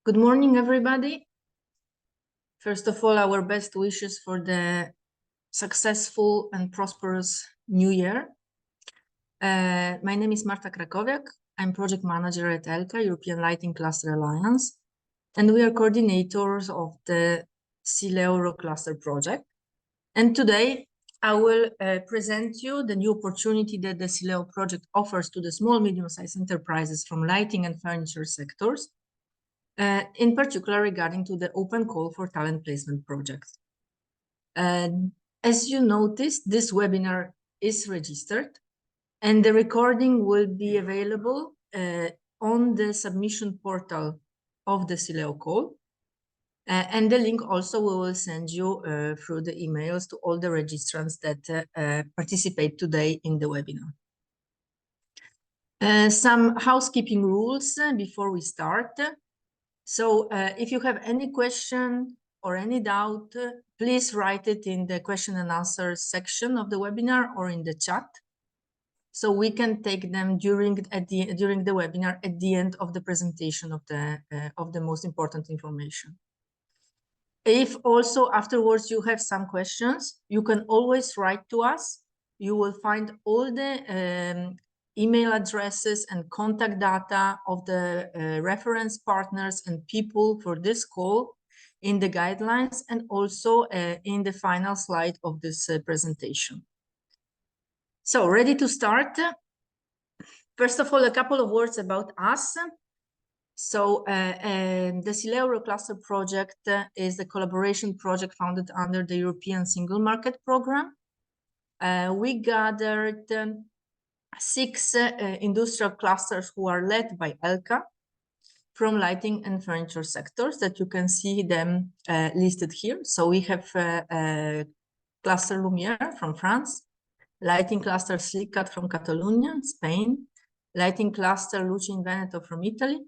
Good morning, everybody. First of all, our best wishes for the successful and prosperous new year. My name is Marta Krakowiak. I'm project manager at ELCA, European Lighting Cluster Alliance, and we are coordinators of the SILEO Cluster project. And today, I will present you the new opportunity that the SILEO project offers to the small, medium-sized enterprises from lighting and furniture sectors, in particular regarding to the open call for talent placement projects. As you noticed, this webinar is registered and the recording will be available on the submission portal of the SILEO call. And the link also we will send you through the emails to all the registrants that participate today in the webinar. Some housekeeping rules before we start. So if you have any question or any doubt, please write it in the question and answer section of the webinar or in the chat, so we can take them during the webinar at the end of the presentation of the most important information. If also afterwards you have some questions, you can always write to us. You will find all the email addresses and contact data of the reference partners and people for this call in the guidelines and also in the final slide of this presentation. So, ready to start? First of all, a couple of words about us. So, the SILEO Cluster project is a collaboration project founded under the European Single Market Program. We gathered 6 industrial clusters who are led by ELCA from lighting and furniture sectors that you can see them listed here. So we have Cluster Lumière from France, Lighting Cluster Silicat from Catalonia, Spain, Lighting Cluster Luci in Veneto from Italy,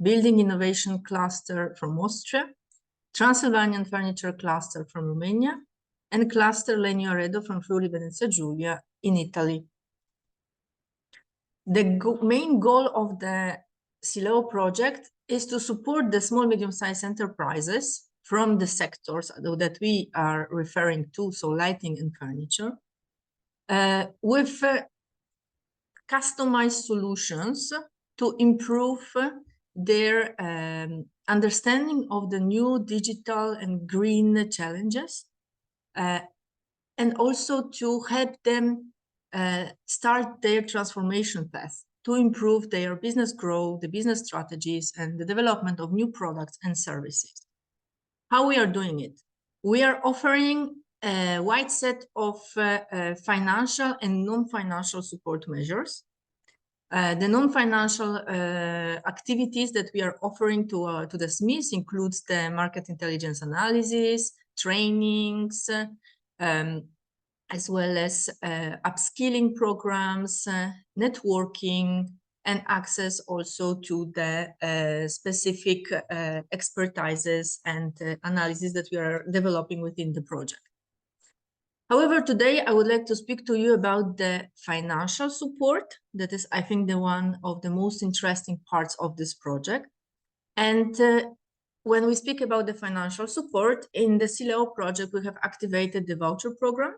Building Innovation Cluster from Austria, Transylvanian Furniture Cluster from Romania, and Cluster Legno Arredo from Friuli Venezia Giulia in Italy. The main goal of the SILEO project is to support the small, medium-sized enterprises from the sectors that we are referring to, so lighting and furniture, with customized solutions to improve their understanding of the new digital and green challenges, and also to help them start their transformation path to improve their business growth, the business strategies, and the development of new products and services. How we are doing it? We are offering a wide set of financial and non-financial support measures. The non-financial activities that we are offering to the SMEs includes the market intelligence analysis, trainings, as well as upskilling programs, networking, and access also to the specific expertises and analysis that we are developing within the project. However, today I would like to speak to you about the financial support. That is, I think, the one of the most interesting parts of this project. And when we speak about the financial support, in the SILEO project, we have activated the voucher program.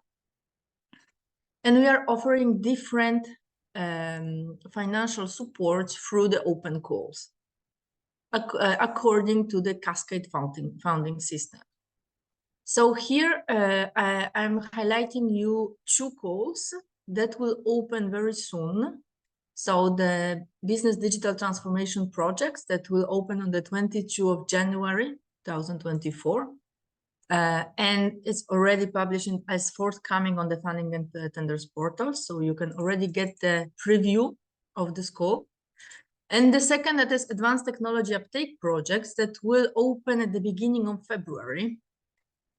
And we are offering different financial support through the open calls, according to the cascade funding system. So here I'm highlighting you 2 calls that will open very soon. So the business digital transformation projects that will open on the 22nd of January 2024. And it's already published as forthcoming on the funding and tenders portal, so you can already get the preview of this call. And the second, that is advanced technology uptake projects that will open at the beginning of February.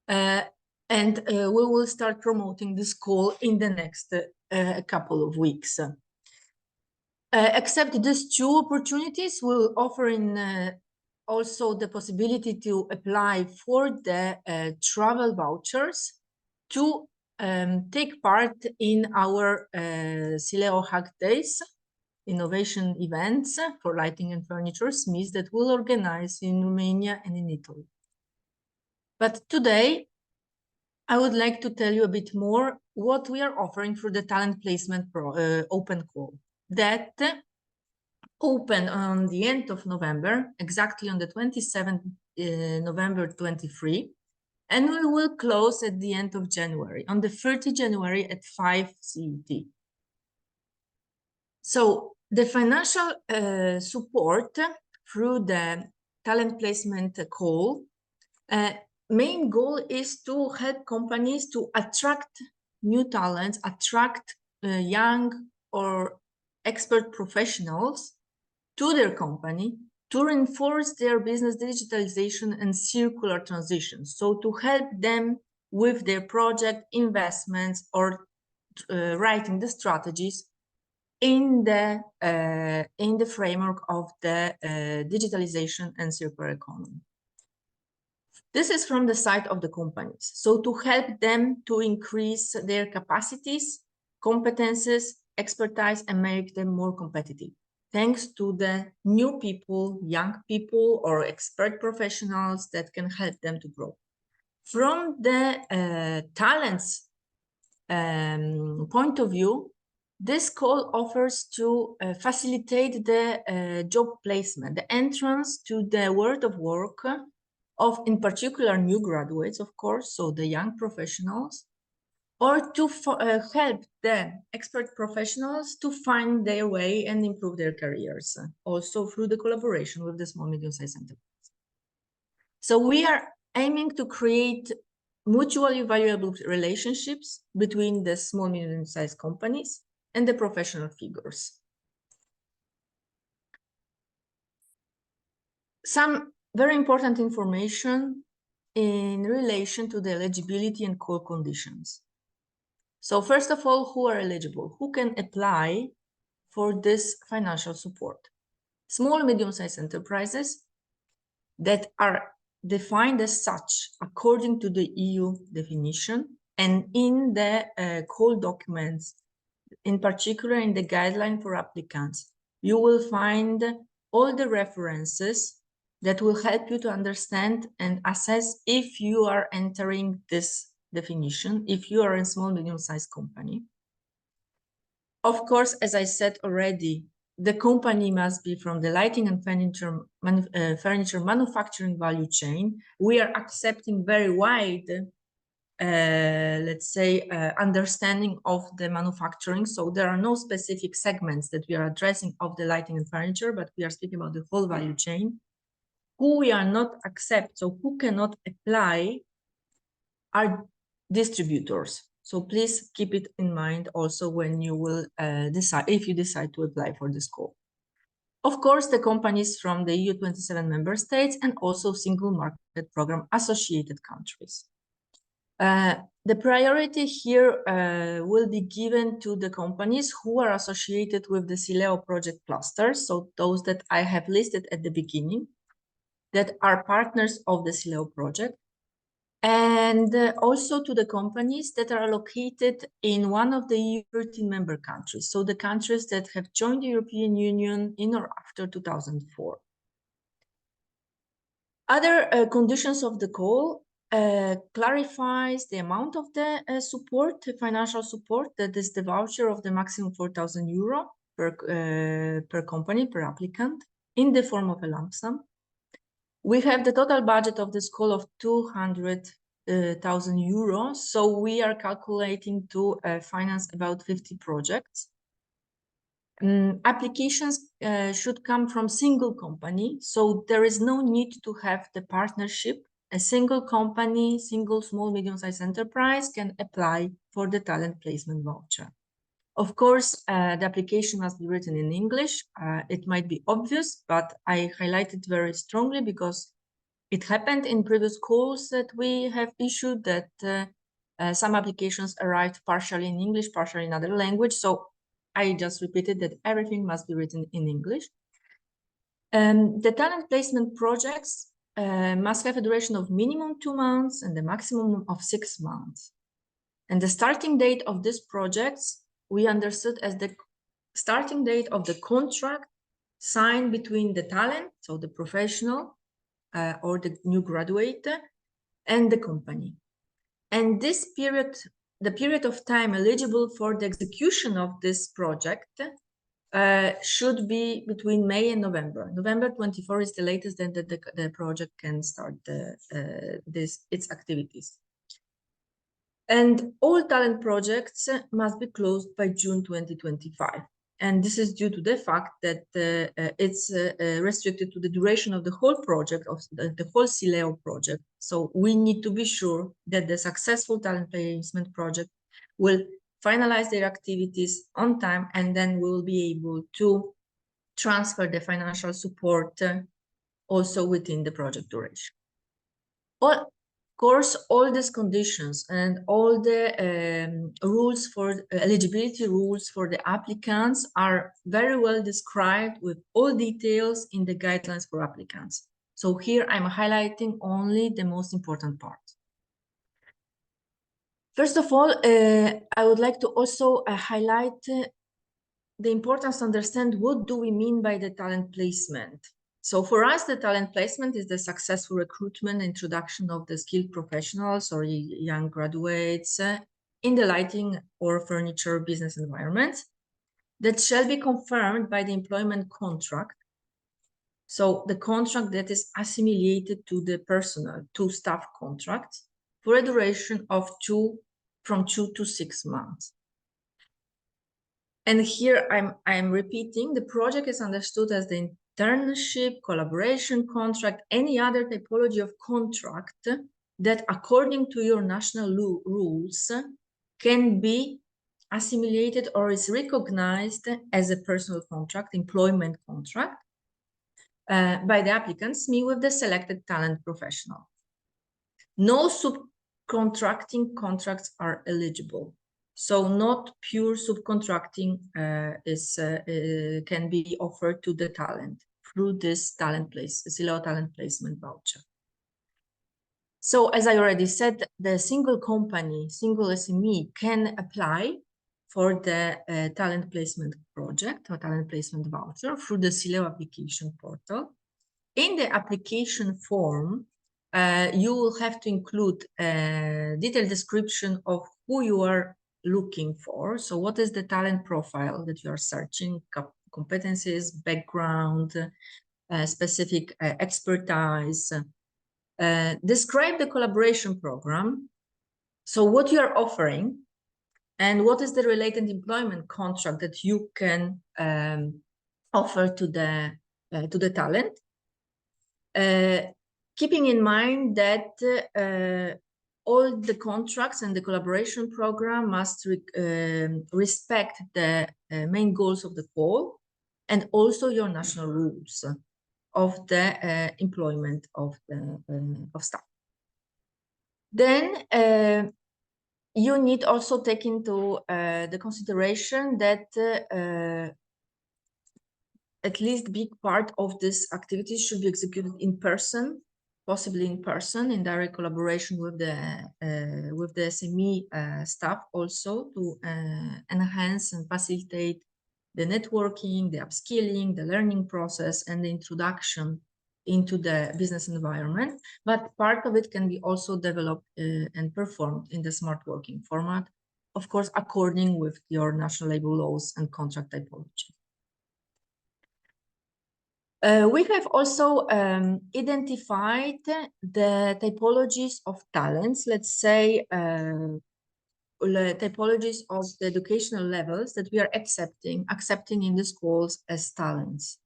And we will start promoting this call in the next couple of weeks. Except these 2 opportunities, we'll offer in also the possibility to apply for the travel vouchers to take part in our SILEO Hack Days innovation events for lighting and furniture SMEs that we'll organize in Romania and in Italy. But today, I would like to tell you a bit more what we are offering through the Talent Placement Open Call that opened on the end of November, exactly on the 27th November 23, and we will close at the end of January, on the 30th January at 5 CET. So the financial support through the Talent Placement Call, main goal is to help companies to attract new talents, attract young or expert professionals to their company, to reinforce their business digitalization and circular transition. So to help them with their project investments or writing the strategies in the framework of the digitalization and circular economy. This is from the side of the companies. So to help them to increase their capacities, competences, expertise, and make them more competitive, thanks to the new people, young people, or expert professionals that can help them to grow. From the talents point of view, this call offers to facilitate the job placement, the entrance to the world of work of, in particular, new graduates, of course, so the young professionals, or to help the expert professionals to find their way and improve their careers, also through the collaboration with the small, medium-sized enterprises. So we are aiming to create mutually valuable relationships between the small, medium-sized companies and the professional figures. Some very important information in relation to the eligibility and call conditions. So first of all, who are eligible? Who can apply for this financial support? Small and medium-sized enterprises that are defined as such according to the EU definition, and in the call documents, in particular in the guideline for applicants, you will find all the references that will help you to understand and assess if you are entering this definition, if you are a small, medium-sized company. Of course, as I said already, the company must be from the lighting and furniture manufacturing value chain. We are accepting very wide, let's say, understanding of the manufacturing. So there are no specific segments that we are addressing of the lighting and furniture, but we are speaking about the whole value chain. Who we are not accept, so who cannot apply, are distributors. So please keep it in mind also when you will decide, if you decide to apply for this call. Of course, the companies from the EU 27 member states and also single market program associated countries. The priority here will be given to the companies who are associated with the SILEO project clusters, so those that I have listed at the beginning, that are partners of the SILEO project, and also to the companies that are located in one of the EU 13 member countries, so the countries that have joined the European Union in or after 2004. Other conditions of the call clarifies the amount of the support, the financial support, that is the voucher of the maximum 4,000 euro per company, per applicant, in the form of a lump sum. We have the total budget of this call of 200,000 euros. So we are calculating to finance about 50 projects. Applications should come from single company. So there is no need to have the partnership. A single company, single small, medium-sized enterprise can apply for the talent placement voucher. Of course, the application must be written in English. It might be obvious, but I highlight it very strongly because it happened in previous calls that we have issued that some applications arrived partially in English, partially in other language. So I just repeated that everything must be written in English. The talent placement projects must have a duration of minimum 2 months and the maximum of 6 months. And the starting date of these projects we understood as the starting date of the contract signed between the talent, so the professional or the new graduate, and the company. And this period, the period of time eligible for the execution of this project should be between May and November. November 24 is the latest that the project can start its activities. And all talent projects must be closed by June 2025. And this is due to the fact that it's restricted to the duration of the whole project, of the whole SILEO project. So we need to be sure that the successful talent placement project will finalize their activities on time, and then we'll be able to transfer the financial support also within the project duration. Of course, all these conditions and all the rules for eligibility rules for the applicants are very well described with all details in the guidelines for applicants. So here I'm highlighting only the most important parts. First of all, I would like to also highlight the importance to understand what do we mean by the talent placement. So for us, the talent placement is the successful recruitment, introduction of the skilled professionals or young graduates in the lighting or furniture business environment that shall be confirmed by the employment contract. So the contract that is assimilated to the personal, to staff contracts for a duration of from 2 to 6 months. And here I'm repeating, the project is understood as the internship, collaboration contract, any other typology of contract that according to your national rules can be assimilated or is recognized as a personal contract, employment contract by the applicants, me with the selected talent professional. No subcontracting contracts are eligible. So not pure subcontracting can be offered to the talent through this SILEO talent placement voucher. So as I already said, the single company, single SME can apply for the talent placement project or talent placement voucher through the SILEO application portal. In the application form, you will have to include a detailed description of who you are looking for. So what is the talent profile that you are searching, competencies, background, specific expertise. Describe the collaboration program. So what you are offering and what is the related employment contract that you can offer to the talent. Keeping in mind that all the contracts and the collaboration program must respect the main goals of the call and also your national rules of the employment of staff. Then you need also take into the consideration that at least big part of this activity should be executed in person, possibly in person, in direct collaboration with the SME staff also to enhance and facilitate the networking, the upskilling, the learning process, and the introduction into the business environment. But part of it can be also developed and performed in the smart working format, of course, according with your national labor laws and contract typology. We have also identified the typologies of talents, let's say typologies of the educational levels that we are accepting in the schools as talents.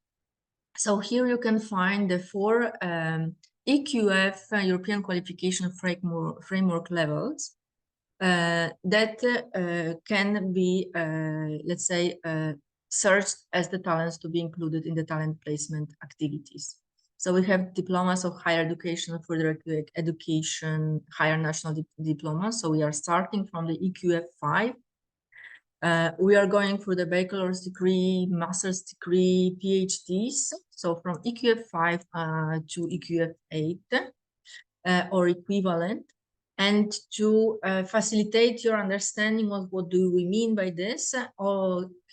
So here you can find the 4 EQF European Qualification Framework levels that can be, let's say, searched as the talents to be included in the talent placement activities. So we have diplomas of higher education, further education, higher national diploma. So we are starting from the EQF 5. We are going for the bachelor's degree, master's degree, PhDs. So from EQF 5 to EQF 8 or equivalent. And to facilitate your understanding of what do we mean by this,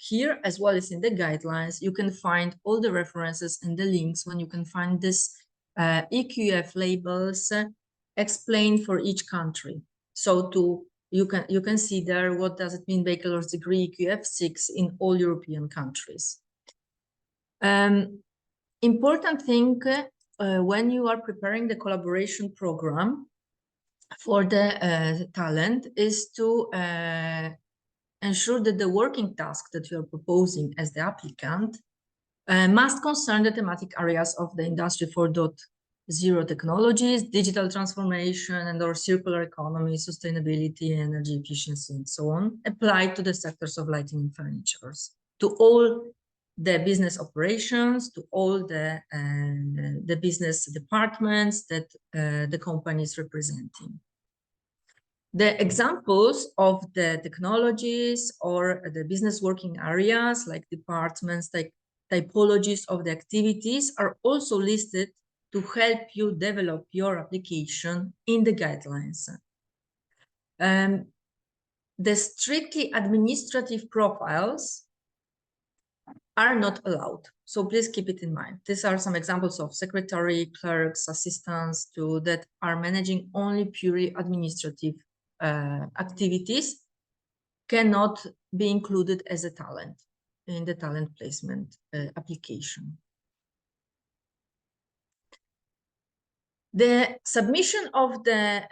here, as well as in the guidelines, you can find all the references and the links when you can find this EQF labels explained for each country. So you can see there what does it mean bachelor's degree EQF 6 in all European countries. Important thing when you are preparing the collaboration program for the talent is to ensure that the working task that you are proposing as the applicant must concern the thematic areas of the Industry 4.0 technologies, digital transformation and or circular economy, sustainability, energy efficiency, and so on, applied to the sectors of lighting and furniture, to all the business operations, to all the business departments that the company is representing. The examples of the technologies or the business working areas, like departments, like typologies of the activities, are also listed to help you develop your application in the guidelines. The strictly administrative profiles are not allowed, so please keep it in mind. These are some examples of secretary, clerks, assistants that are managing only purely administrative activities, cannot be included as a talent in the talent placement application. The submission of the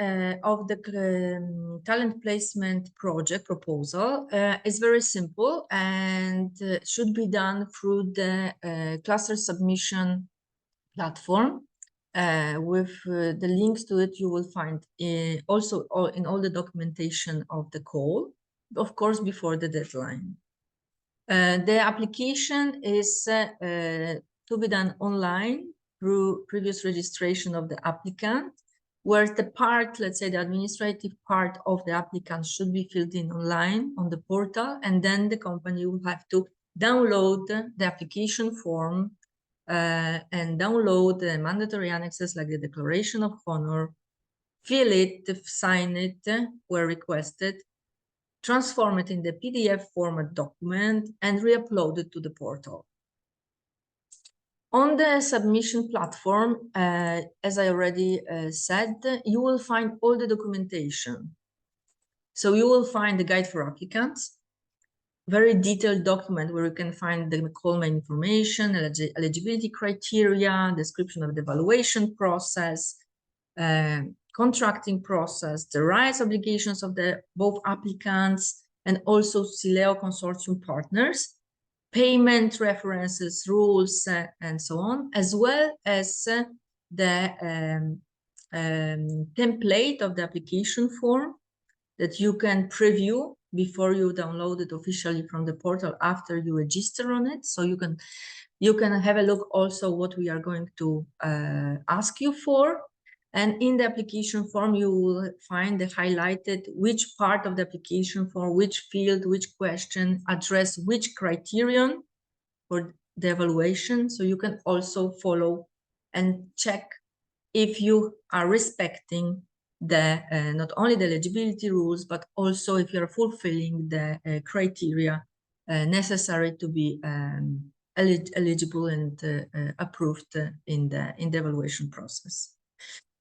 talent placement project proposal is very simple and should be done through the cluster submission platform. With the links to it, you will find also in all the documentation of the call, of course, before the deadline. The application is to be done online through previous registration of the applicant, where the part, let's say the administrative part of the applicant should be filled in online on the portal, and then the company will have to download the application form and download the mandatory annexes like the declaration of honor, fill it, sign it where requested, transform it in the PDF format document, and re-upload it to the portal. On the submission platform, as I already said, you will find all the documentation. So you will find the guide for applicants, very detailed document where you can find the call main information, eligibility criteria, description of the evaluation process, contracting process, the rights obligations of both applicants and also SILEO consortium partners, payment references, rules, and so on, as well as the template of the application form that you can preview before you download it officially from the portal after you register on it. So you can have a look also what we are going to ask you for. And in the application form, you will find the highlighted which part of the application form, which field, which question, address which criterion for the evaluation. So you can also follow and check if you are respecting the not only the eligibility rules, but also if you're fulfilling the criteria necessary to be eligible and approved in the evaluation process.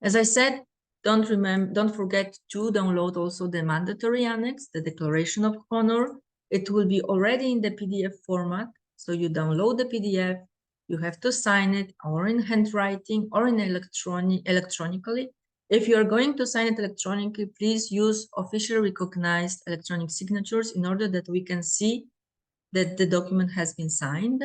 As I said, don't forget to download also the mandatory annex, the declaration of honor. It will be already in the PDF format. So you download the PDF, you have to sign it or in handwriting or in electronically. If you are going to sign it electronically, please use officially recognized electronic signatures in order that we can see that the document has been signed.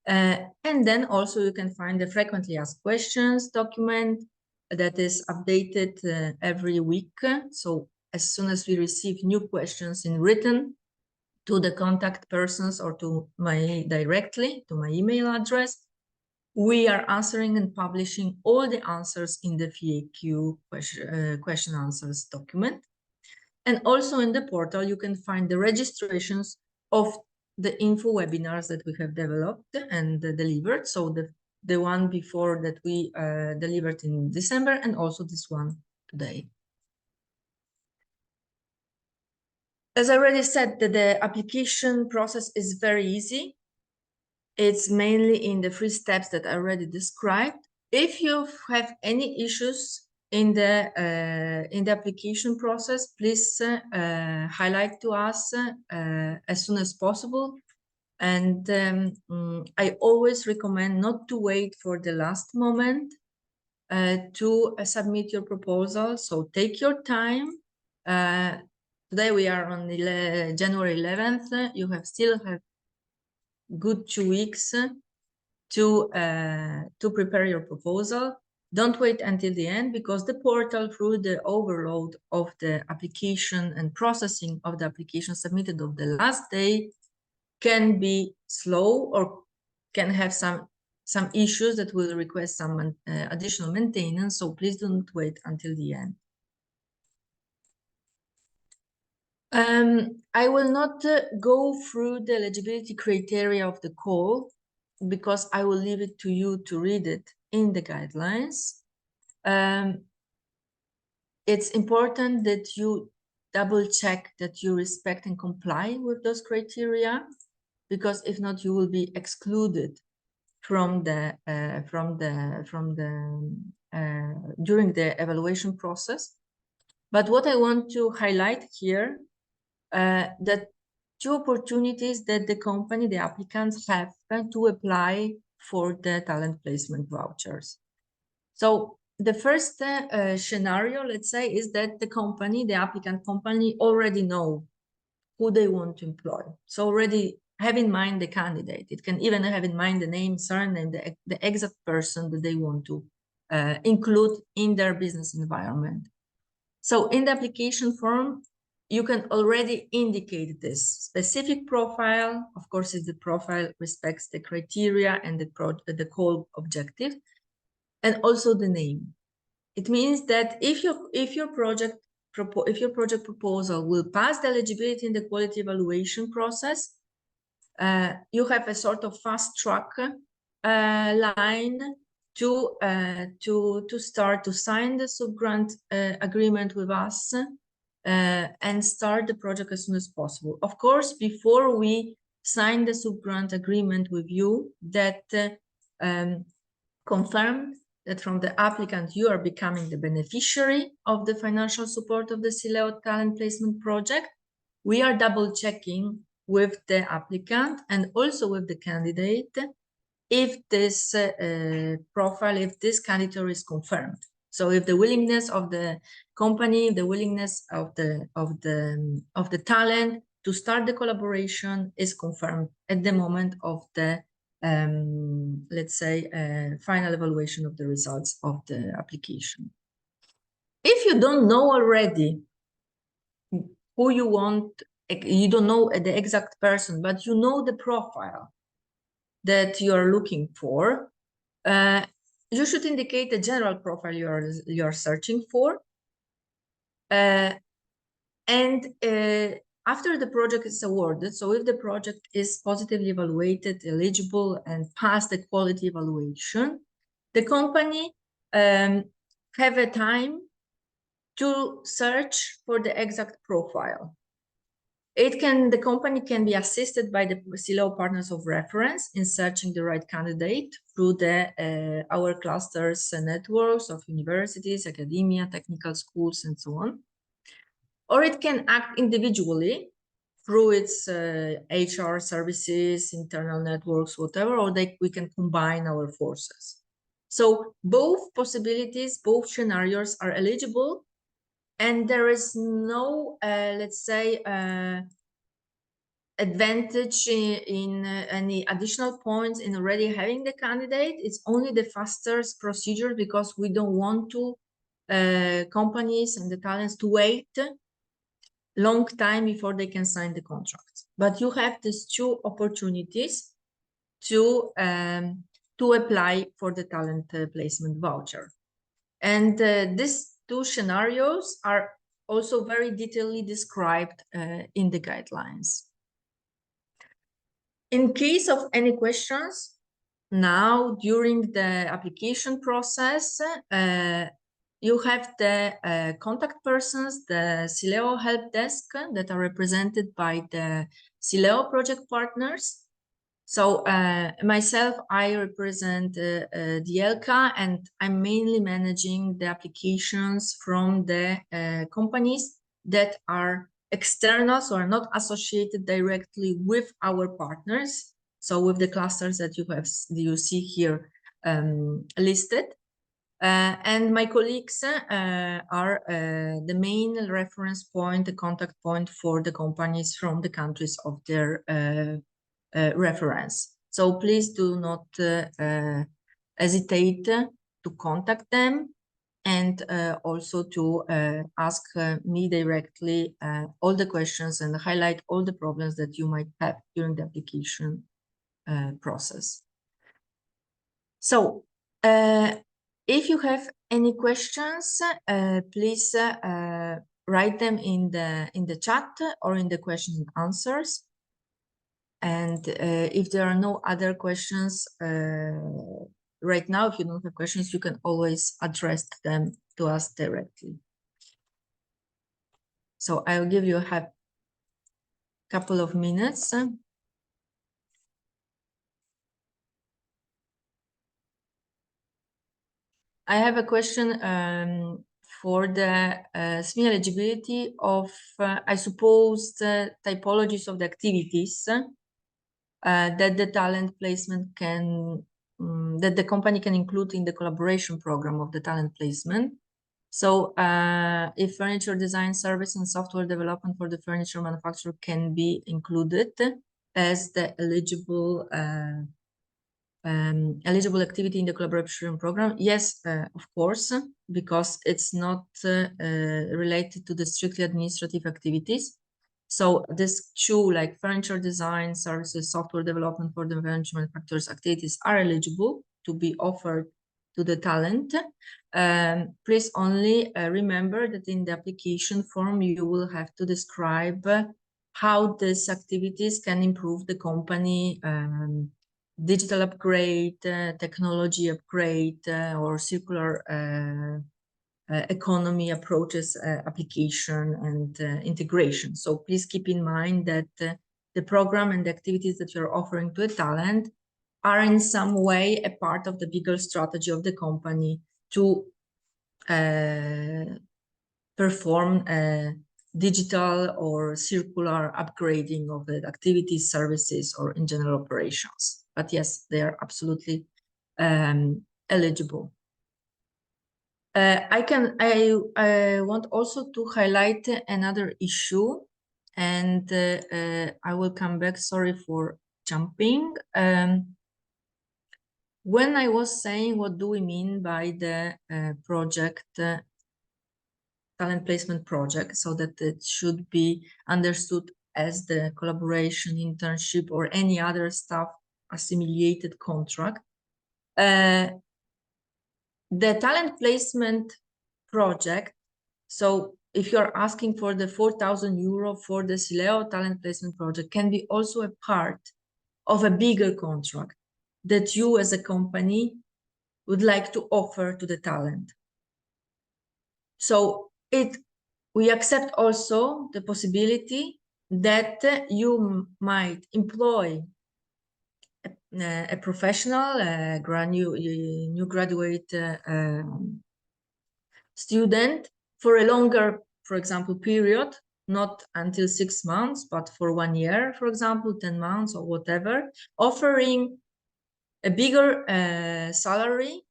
And then also you can find the frequently asked questions document that is updated every week. So as soon as we receive new questions in written to the contact persons or to my directly to my email address, we are answering and publishing all the answers in the FAQ question answers document. And also in the portal, you can find the registrations of the info webinars that we have developed and delivered. So the one before that we delivered in December, and also this one today. As I already said, the application process is very easy. It's mainly in the 3 steps that I already described. If you have any issues in the application process, please highlight to us as soon as possible. And I always recommend not to wait for the last moment to submit your proposal. So take your time. Today we are on January 11th. You still have good 2 weeks to prepare your proposal. Don't wait until the end, because the portal, through the overload of the application and processing of the application submitted on the last day, can be slow or can have some issues that will request some additional maintenance. So please don't wait until the end. I will not go through the eligibility criteria of the call, because I will leave it to you to read it in the guidelines. It's important that you double check that you respect and comply with those criteria, because if not, you will be excluded from the during the evaluation process. But what I want to highlight here, that 2 opportunities that the company, the applicants, have to apply for the talent placement vouchers. So the first scenario, let's say, is that the company, the applicant company, already know who they want to employ. So already have in mind the candidate. It can even have in mind the name, surname, the exact person that they want to include in their business environment. So in the application form, you can already indicate this specific profile. Of course, if the profile respects the criteria and the call objective, and also the name. It means that if your project proposal will pass the eligibility in the quality evaluation process, you have a sort of fast track line to start to sign the subgrant agreement with us and start the project as soon as possible. Of course, before we sign the subgrant agreement with you, that confirmed that from the applicant you are becoming the beneficiary of the financial support of the SILEO talent placement project, we are double checking with the applicant and also with the candidate if this profile, if this candidature is confirmed. So if the willingness of the company, the willingness of the talent to start the collaboration is confirmed at the moment of the let's say final evaluation of the results of the application. If you don't know already who you want, you don't know the exact person, but you know the profile that you are looking for, you should indicate the general profile you are searching for. After the project is awarded, so if the project is positively evaluated, eligible, and passed the quality evaluation, the company have a time to search for the exact profile. The company can be assisted by the SILEO partners of reference in searching the right candidate through our clusters and networks of universities, academia, technical schools, and so on. Or it can act individually through its HR services, internal networks, whatever, or we can combine our forces. So both possibilities, both scenarios are eligible, and there is no, let's say, advantage in any additional points in already having the candidate. It's only the fastest procedure, because we don't want to companies and the talents to wait long time before they can sign the contract. But you have these 2 opportunities to apply for the talent placement voucher. And these 2 scenarios are also very detailedly described in the guidelines. In case of any questions now during the application process, you have the contact persons, the SILEO help desk that are represented by the SILEO project partners. So myself, I represent the ELCA, and I'm mainly managing the applications from the companies that are external, so are not associated directly with our partners. So with the clusters that you see here listed. And my colleagues are the main reference point, the contact point for the companies from the countries of their reference. So please do not hesitate to contact them, and also to ask me directly all the questions and highlight all the problems that you might have during the application process. So if you have any questions, please write them in the chat or in the questions and answers. And if there are no other questions right now, if you don't have questions, you can always address them to us directly. So I'll give you a couple of minutes. I have a question for the SME eligibility of, I suppose, the typologies of the activities that the talent placement can, that the company can include in the collaboration program of the talent placement. So if furniture design service and software development for the furniture manufacturer can be included as the eligible activity in the collaboration program, yes, of course, because it's not related to the strictly administrative activities. So this two, like furniture design services, software development for the furniture manufacturers activities, are eligible to be offered to the talent. Please only remember that in the application form you will have to describe how these activities can improve the company digital upgrade, technology upgrade, or circular economy approaches, application and integration. So please keep in mind that the program and the activities that you're offering to a talent are in some way a part of the bigger strategy of the company to perform digital or circular upgrading of the activities, services, or in general operations. But yes, they are absolutely eligible. I want also to highlight another issue, and I will come back. Sorry for jumping. When I was saying what do we mean by the project, talent placement project, so that it should be understood as the collaboration, internship, or any other staff assimilated contract. The talent placement project, so if you're asking for the 4,000 euro for the SILEO talent placement project, can be also a part of a bigger contract that you as a company would like to offer to the talent. So we accept also the possibility that you might employ a professional, new graduate student for a longer, for example, period, not until 6 months, but for 1 year, for example, 10 months or whatever, offering a bigger salary.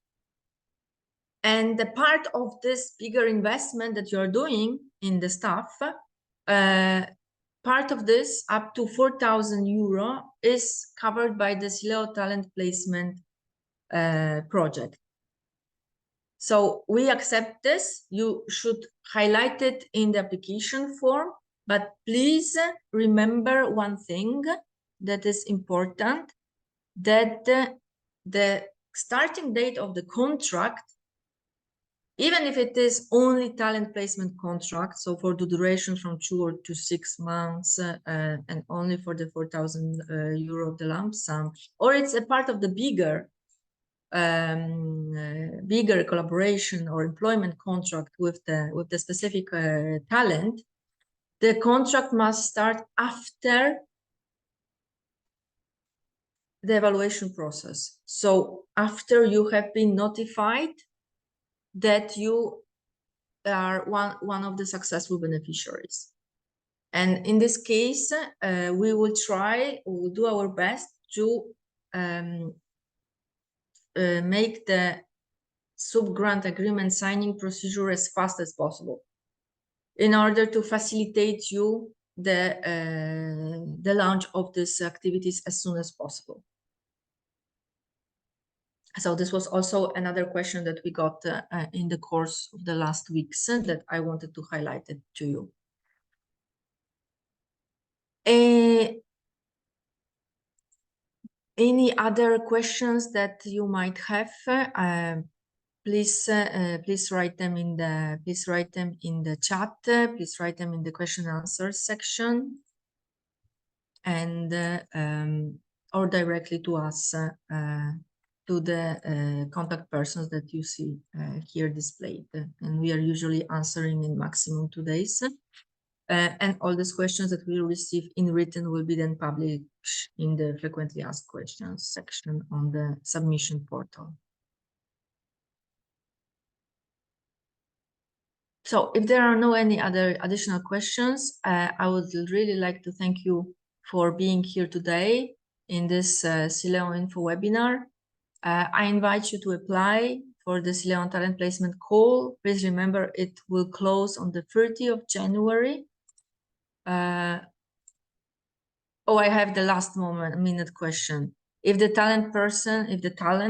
And the part of this bigger investment that you're doing in the staff, part of this, up to 4,000 euro, is covered by the SILEO talent placement project. So we accept this. You should highlight it in the application form, but please remember one thing that is important, that the starting date of the contract, even if it is only talent placement contract, so for the duration from 2 to 6 months and only for the 4,000 euro of the lump sum, or it's a part of the bigger bigger collaboration or employment contract with the specific talent, the contract must start after the evaluation process. So after you have been notified that you are one of the successful beneficiaries. And in this case, we will do our best to make the sub-grant agreement signing procedure as fast as possible in order to facilitate you the launch of these activities as soon as possible. So this was also another question that we got in the course of the last weeks that I wanted to highlight it to you. Any other questions that you might have? Please write them in the chat. Please write them in the question and answer section, and or directly to us, to the contact persons that you see here displayed. And we are usually answering in maximum 2 days. And all these questions that we receive in written will be then published in the frequently asked questions section on the submission portal. So if there are no any other additional questions, I would really like to thank you for being here today in this SILEO Info webinar. I invite you to apply for the SILEO Talent Placement Call. Please remember it will close on the 30th of January. Oh, I have the last minute question. If the talent,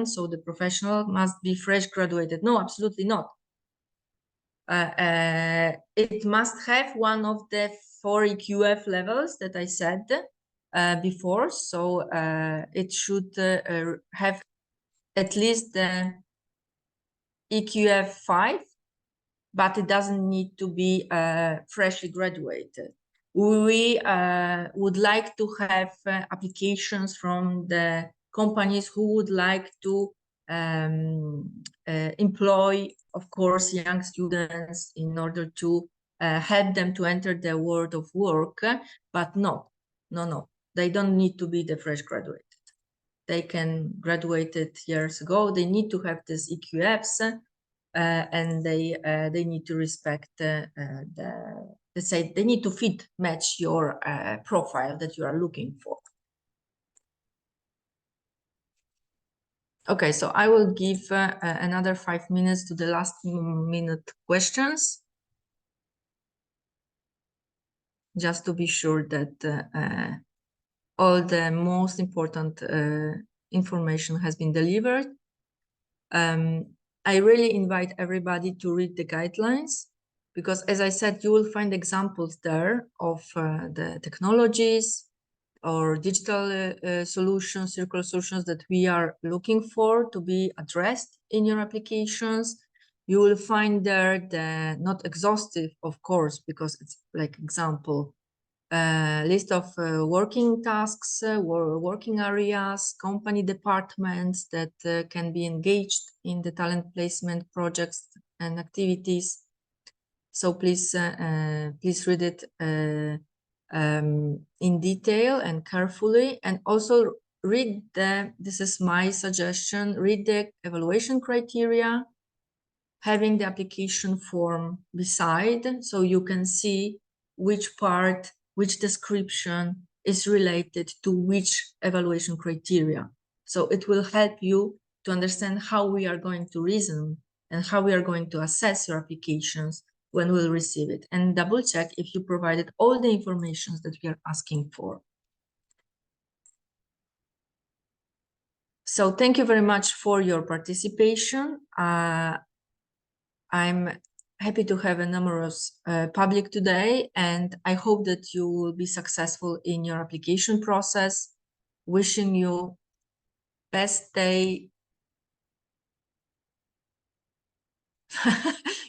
so the professional must be fresh graduated. No, absolutely not. It must have one of the 4 EQF levels that I said before. So it should have at least the EQF 5, but it doesn't need to be freshly graduated. We would like to have applications from the companies who would like to employ, of course, young students in order to help them to enter the world of work, but no, they don't need to be the fresh graduated. They can graduated years ago. They need to have these EQFs, and they need to respect let's say they need to match your profile that you are looking for. Okay, so I will give another 5 minutes to the last minute questions, just to be sure that all the most important information has been delivered. I really invite everybody to read the guidelines, because as I said, you will find examples there of the technologies or digital solutions, circular solutions that we are looking for to be addressed in your applications. You will find there the, not exhaustive, of course, because it's like example, list of working tasks, working areas, company departments that can be engaged in the talent placement projects and activities. So please read it in detail and carefully, and also read this is my suggestion, read the evaluation criteria, having the application form beside, so you can see which part, which description is related to which evaluation criteria. So it will help you to understand how we are going to reason and how we are going to assess your applications when we'll receive it, and double check if you provided all the information that we are asking for. So thank you very much for your participation. I'm happy to have a numerous public today, and I hope that you will be successful in your application process. Wishing you best day.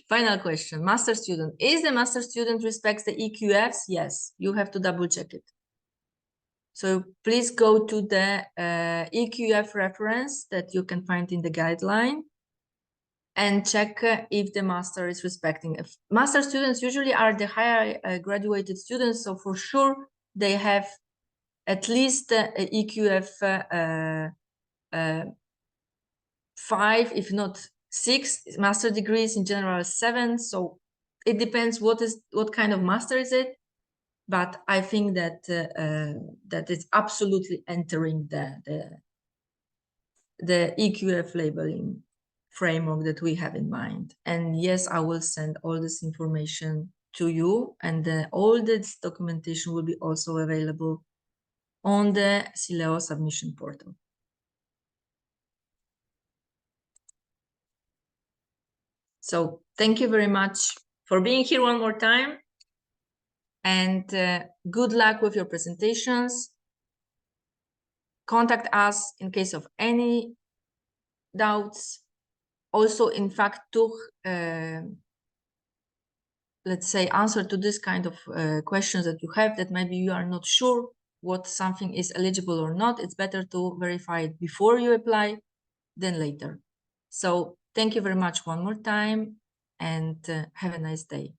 Final question, master student. Is the master student respects the EQFs? Yes, you have to double check it. So please go to the EQF reference that you can find in the guideline and check if the master is respecting it. Master students usually are the higher graduated students, so for sure they have at least EQF 5, if not 6 master degrees, in general 7. So it depends what kind of master is it, but I think that that is absolutely entering the EQF labeling framework that we have in mind. And yes, I will send all this information to you, and all this documentation will be also available on the SILEO submission portal. So thank you very much for being here one more time, and good luck with your presentations. Contact us in case of any doubts. Also, in fact, to let's say answer to this kind of questions that you have, that maybe you are not sure what something is eligible or not. It's better to verify it before you apply than later. So thank you very much one more time, and have a nice day.